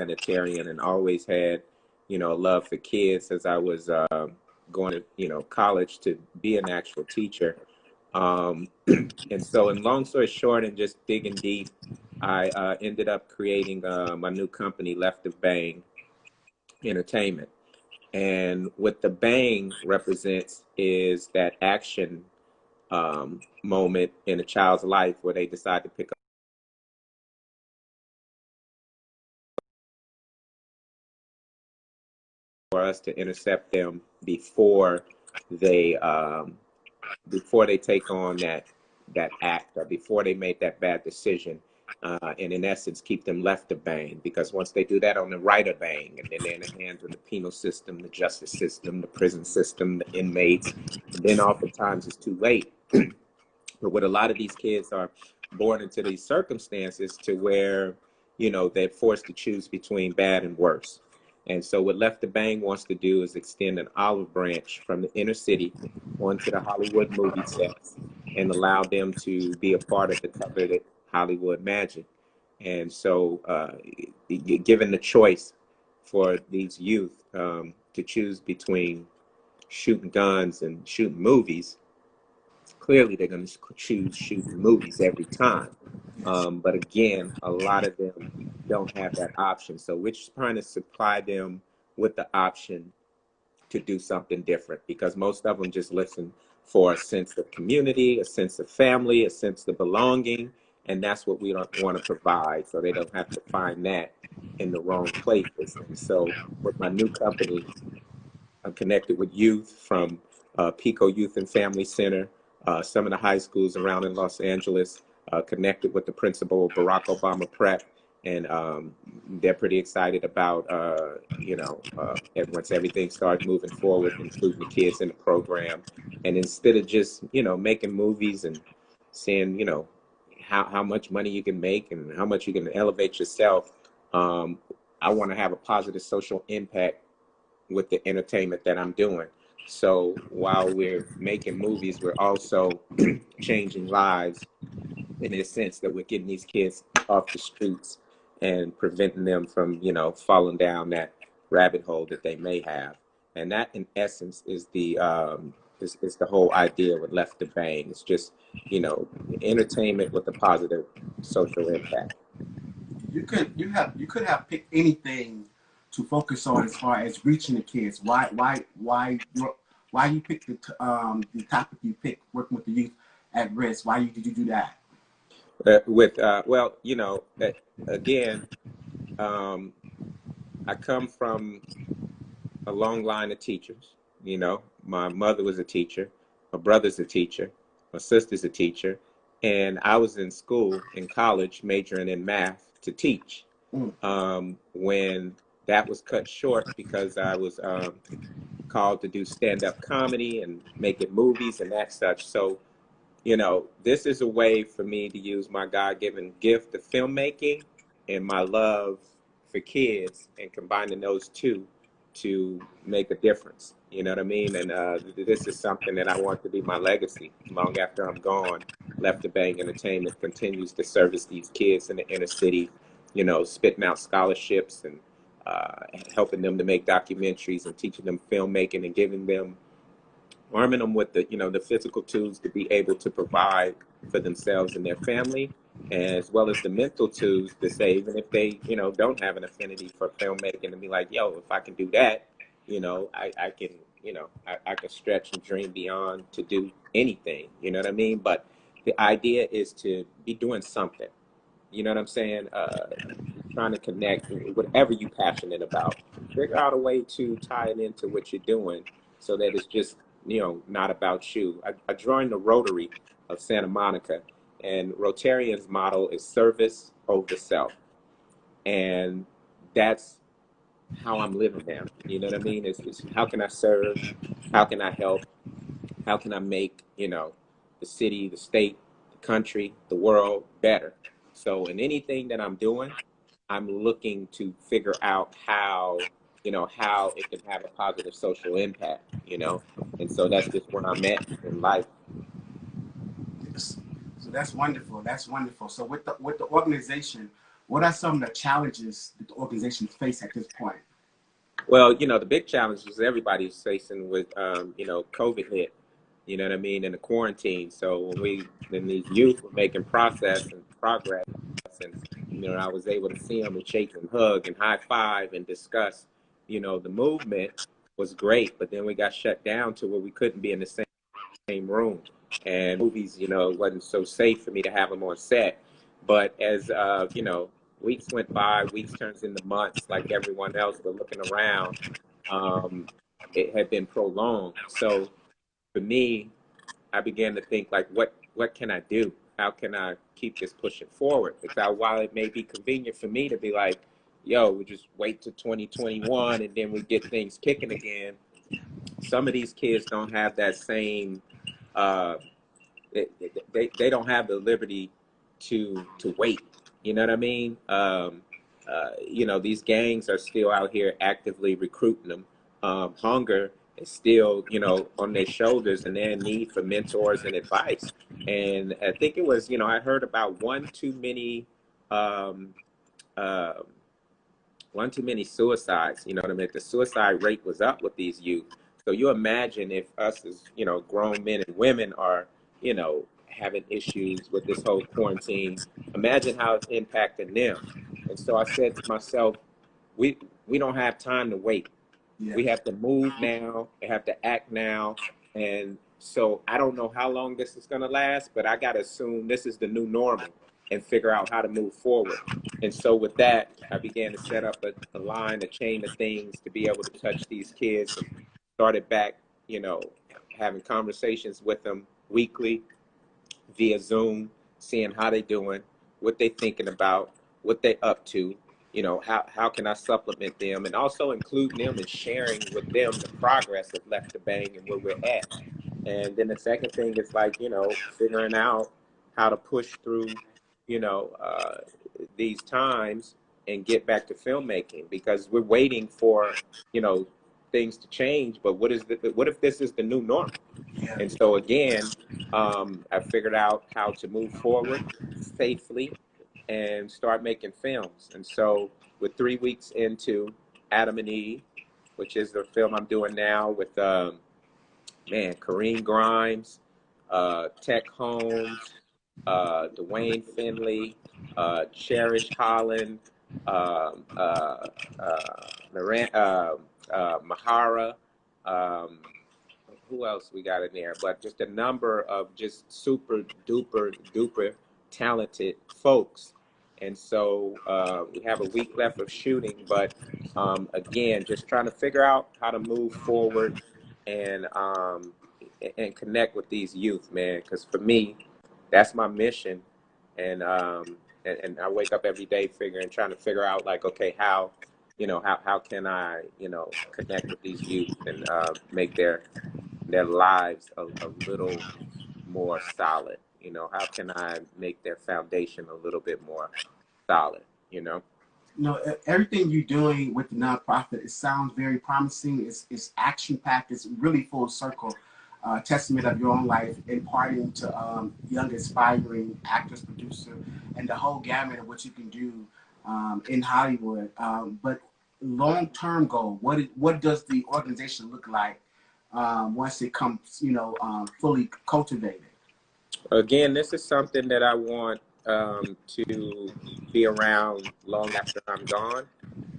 humanitarian and always had, a love for kids as I was going to, college to be an actual teacher. And so, in long story short, and just digging deep, I ended up creating my new company, Left of Bang Entertainment. And what the bang represents is that action moment in a child's life where they decide to pick up for us to intercept them they before they take on that act, or before they make that bad decision, and in essence keep them left of bang, because once they do that on the right of bang, and then they're in the hands of the penal system, the justice system, the prison system, the inmates, and then oftentimes it's too late. But what a lot of these kids are born into these circumstances to where, they're forced to choose between bad and worse. And so what Left the Bang wants to do is extend an olive branch from the inner city onto the Hollywood movie sets and allow them to be a part of the coveted Hollywood magic. And so given the choice for these youth to choose between shooting guns and shooting movies, clearly they're going to choose shooting movies every time. But again, a lot of them don't have that option. So we're just trying to supply them with the option to do something different, because most of them just listen for a sense of community, a sense of family, a sense of belonging. And that's what we don't want to provide. So they don't have to find that in the wrong places. And so with my new company, I'm connected with youth from Pico Youth and Family Center, some of the high schools around in Los Angeles, connected with the principal of Barack Obama Prep. And they're pretty excited about, once everything starts moving forward, including the kids in the program. And instead of just, making movies and seeing, how much money you can make and how much you can elevate yourself, I want to have a positive social impact with the entertainment that I'm doing. So while we're making movies, we're also changing lives, in a sense that we're getting these kids off the streets and preventing them from, falling down that rabbit hole that they may have. And that, in essence, is the is the whole idea with Left to Bang. It's just, entertainment with a positive social impact. You could have picked anything to focus on as far as reaching the kids. Why you picked the topic you picked, working with the youth at risk? Did you do that? Again, I come from a long line of teachers. My mother was a teacher, my brother's a teacher, my sister's a teacher, and I was in school, in college, majoring in math to teach. When that was cut short because I was called to do stand-up comedy and making movies and that such. So, this is a way for me to use my God-given gift of filmmaking and my love for kids and combining those two to make a difference. You know what I mean? And this is something that I want to be my legacy. Long after I'm gone, Left to Bang Entertainment continues to service these kids in the inner city, spitting out scholarships and helping them to make documentaries and teaching them filmmaking and arming them with the physical tools to be able to provide for themselves and their family, as well as the mental tools to say, even if they, don't have an affinity for filmmaking, and be like, yo, if I can do that, I can, I can stretch and dream beyond to do anything, you know what I mean? But the idea is to be doing something, you know what I'm saying? Trying to connect whatever you're passionate about, figure out a way to tie it into what you're doing so that it's just, not about you. I joined the Rotary of Santa Monica, and Rotarian's model is service over self. And that's how I'm living now. You know what I mean? It's how can I serve? How can I help? How can I make, the city, the state, the country, the world better? So in anything that I'm doing, I'm looking to figure out how it can have a positive social impact, and so that's just where I'm at in life. So that's wonderful. That's wonderful. So with the organization, What are some of the challenges that the organization face at this point? Well, the big challenge is everybody's facing with, COVID hit, you know what I mean, and the quarantine. So when these youth were making progress, and, I was able to see them and shake and hug and high five and discuss, the movement was great. But then we got shut down to where we couldn't be in the same room. And movies, it wasn't so safe for me to have them on set. But as, weeks went by, weeks turns into months like everyone else, but looking around, um, it had been prolonged. So for me, I began to think like, what can I do? How can I keep this pushing forward? Because while it may be convenient for me to be like, yo, we just wait till 2021 and then we get things kicking again. Some of these kids don't have that same, uh, they don't have the liberty to wait. You know what I mean? These gangs are still out here actively recruiting them. Hunger is still, on their shoulders, and their need for mentors and advice. And I think it was, I heard about um, uh, one too many suicides. You know what I mean? The suicide rate was up with these youth. So you imagine if us as, grown men and women are, having issues with this whole quarantine, imagine how it's impacting them. And so I said to myself, we we don't have time to wait. Yeah. We have to move now. We have to act now. And so I don't know how long this is going to last, but I got to assume this is the new normal and figure out how to move forward. And so with that, I began to set up a line, a chain of things to be able to touch these kids, and started back, you know, having conversations with them weekly via Zoom, seeing how they doing, what they thinking about, what they up to, how can I supplement them, and also including them and sharing with them the progress of Left to Bang and where we're at. And then the second thing is like, figuring out how to push through, you know, uh, these times and get back to filmmaking because we're waiting for, you know, things to change. But what if this is the new normal? Yeah. And so again, I figured out how to move forward safely and start making films. And so we're 3 weeks into Adam and Eve, which is the film I'm doing now with Kareem Grimes, Tech Holmes, Dwayne Finley, Cherish Holland, um, uh, Mahara. Um, who else we got in there? But just a number of just super duper duper talented folks. And so we have a week left of shooting, but again, just trying to figure out how to move forward and um, and connect with these youth, man. Because for me, that's my mission, and and I wake up every day trying to figure out like, okay, how can I connect with these youth and make their lives a little more solid. How can I make their foundation a little bit more solid? Everything you're doing with the nonprofit, it sounds very promising. It's action packed. It's really full circle. Testament of your own life, imparting to young aspiring actors, producer, and the whole gamut of what you can do in Hollywood. But long-term goal, what does the organization look like once it comes, fully cultivated? Again, this is something that I want to be around long after I'm gone.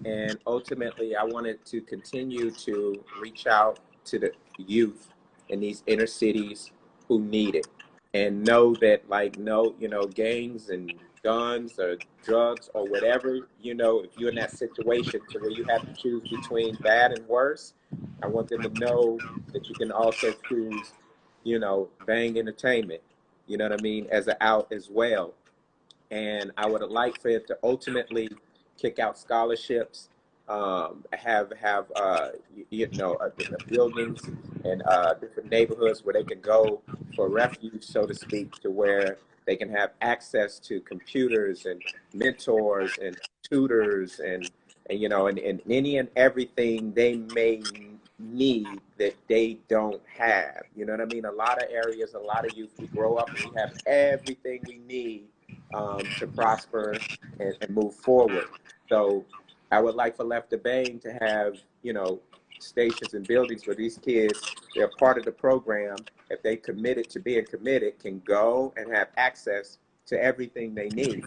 And ultimately, I wanted to continue to reach out to the youth in these inner cities who need it and know that, like, no, gangs and guns or drugs or whatever, if you're in that situation to where you have to choose between bad and worse, I want them to know that you can also choose, Bang Entertainment, you know what I mean, as an out as well. And I would like for it to ultimately kick out scholarships, have different buildings and different neighborhoods where they can go for refuge, so to speak, to where they can have access to computers and mentors and tutors and any and everything they may need that they don't have. You know what I mean? A lot of areas, a lot of youth, we grow up and we have everything we need to prosper and move forward. So I would like for Left of Bang to have, you know, stations and buildings where these kids, they're part of the program. If they committed to being committed, can go and have access to everything they need.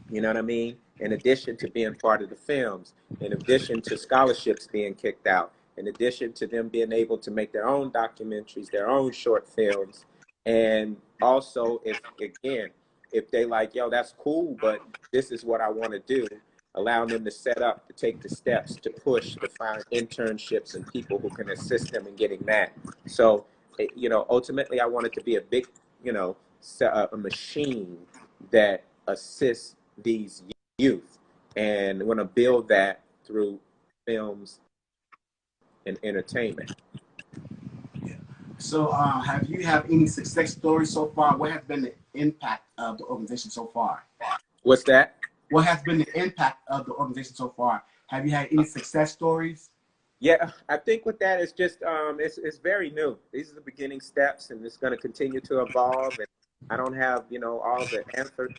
You know what I mean? In addition to being part of the films, in addition to scholarships being kicked out, in addition to them being able to make their own documentaries, their own short films. And also, if again, if they like, yo, that's cool, but this is what I want to do, allowing them to set up, to take the steps, to push, to find internships and people who can assist them in getting that. So, you know, ultimately, I want it to be a big, you know, a machine that assists these youth, and want to build that through films and entertainment. Yeah. So, have you have any success stories so far? What has been the impact of the organization so far? What's that? What has been the impact of the organization so far? Have you had any success stories? Yeah, I think with that, it's just it's very new. These are the beginning steps, and it's going to continue to evolve. And I don't have, you know, all the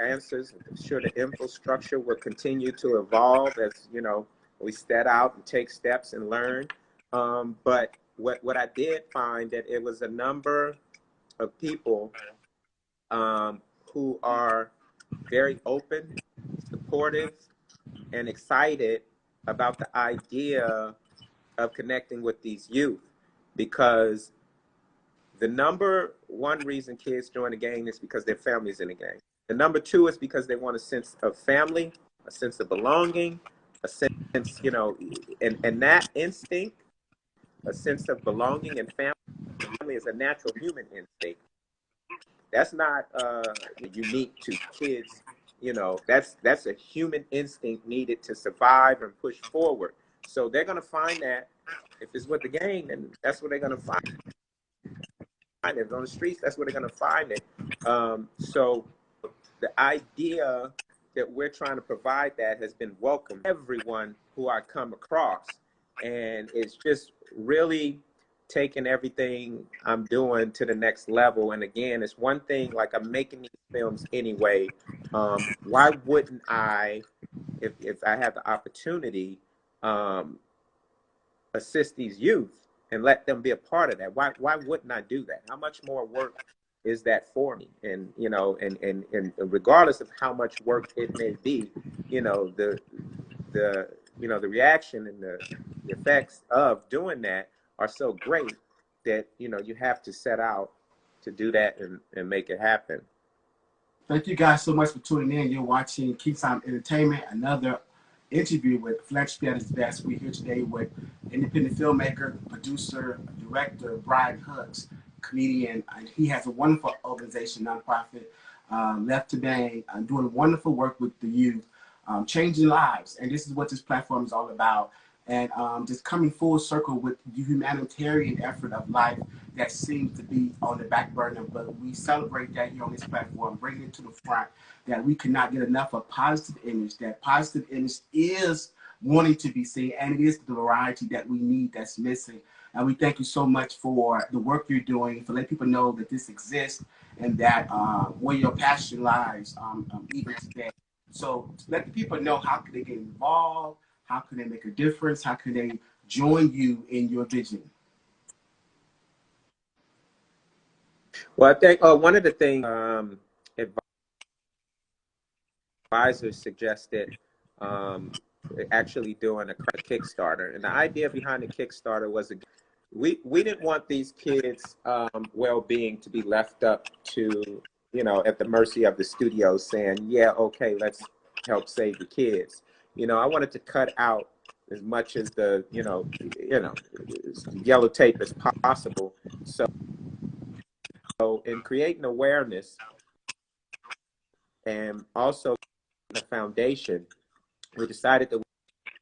answers. I'm sure the infrastructure will continue to evolve as, you know, we set out and take steps and learn. But what I did find, that it was a number of people who are very open, supportive, and excited about the idea of connecting with these youth, because the number one reason kids join the gang is because their family's in the gang. The number two is because they want a sense of family, a sense of belonging, a sense, you know, and that instinct, a sense of belonging and family, is a natural human instinct. That's not unique to kids. You know, that's a human instinct needed to survive and push forward. So they're gonna find that. If it's with the gang, then that's where they're gonna find it. On the streets, that's where they're gonna find it. So the idea that we're trying to provide that has been welcome everyone who I come across, and it's just really taking everything I'm doing to the next level. And again, it's one thing, like, I'm making these films anyway. Why wouldn't I, if I have the opportunity, um, assist these youth and let them be a part of that? Why wouldn't I do that? How much more work is that for me? And, you know, and regardless of how much work it may be, you know, the you know, the reaction and the effects of doing that are so great that, you know, you have to set out to do that and make it happen. Thank you guys so much for tuning in. You're watching Key Time Entertainment, another interview with Philanthropy at its best. We're here today with independent filmmaker, producer, director Brian Hooks, comedian, and he has a wonderful organization, nonprofit, Left to Bang, doing wonderful work with the youth, changing lives. And this is what this platform is all about. And just coming full circle with the humanitarian effort of life that seems to be on the back burner, but we celebrate that here on this platform, bringing it to the front, that we cannot get enough of positive image, that positive image is wanting to be seen, and it is the variety that we need that's missing. And we thank you so much for the work you're doing, for letting people know that this exists and that where your passion lies, even today. So let the people know, how can they get involved, how can they make a difference, how can they join you in your vision? Well, I think one of the things advisors suggested, actually doing a Kickstarter. And the idea behind the Kickstarter was, we didn't want these kids' well-being to be left up to, you know, at the mercy of the studios saying, yeah, okay, let's help save the kids. You know, I wanted to cut out as much as the, you know, yellow tape as possible. So in creating awareness and also the foundation, we decided that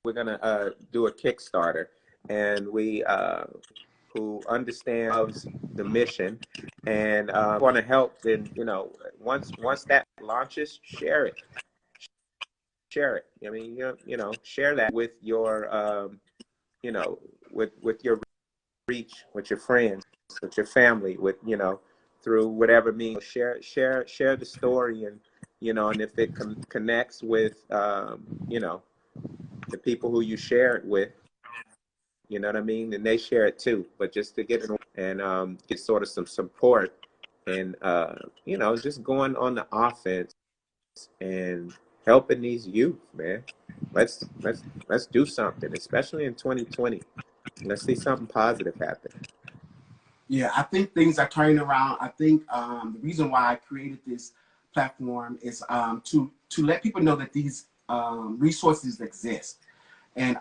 we're going to do a Kickstarter, and we who understands the mission and want to help. Then, you know, once that launches, share it. I mean, you know, share that with your you know, with your reach, with your friends, with your family, with, you know, through whatever means. Share the story, you know, and if it connects with, you know, the people who you share it with, you know what I mean, and they share it too. But just to get it and get sort of some support and, you know, just going on the offense and helping these youth, man. Let's do something, especially in 2020. Let's see something positive happen. Yeah, I think things are turning around. I think the reason why I created this platform is to let people know that these resources exist, and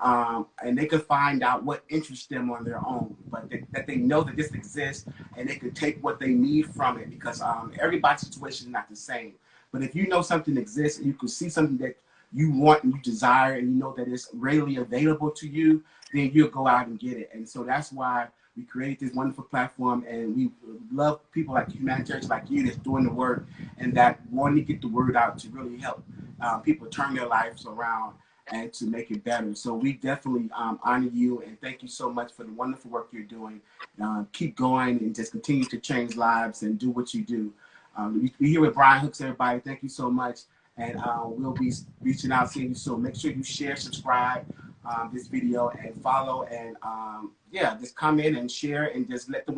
they could find out what interests them on their own, but that they know that this exists and they could take what they need from it, because everybody's situation is not the same. But if you know something exists and you can see something that you want and you desire and you know that it's readily available to you, then you'll go out and get it. And so that's why we created this wonderful platform, and we love people like humanitarians like you that's doing the work and that wanting to get the word out to really help people turn their lives around and to make it better. So we definitely honor you and thank you so much for the wonderful work you're doing. Keep going and just continue to change lives and do what you do. We here with Brian Hooks, everybody. Thank you so much. And we'll be reaching out, seeing you soon. Make sure you share, subscribe this video, and follow. And yeah, just comment and share and just get the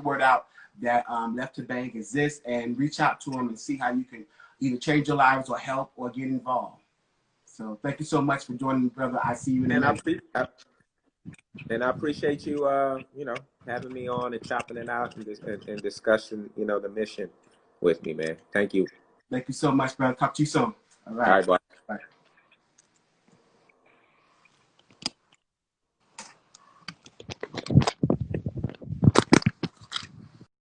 word out that Left to Bank exists, and reach out to them and see how you can either change your lives or help or get involved. So thank you so much for joining me, brother. I see you in the next. And I appreciate you, you know, having me on and chopping it out and discussing, you know, the mission with me, man. Thank you. Thank you so much, brother. Talk to you soon. All right. All right, bye.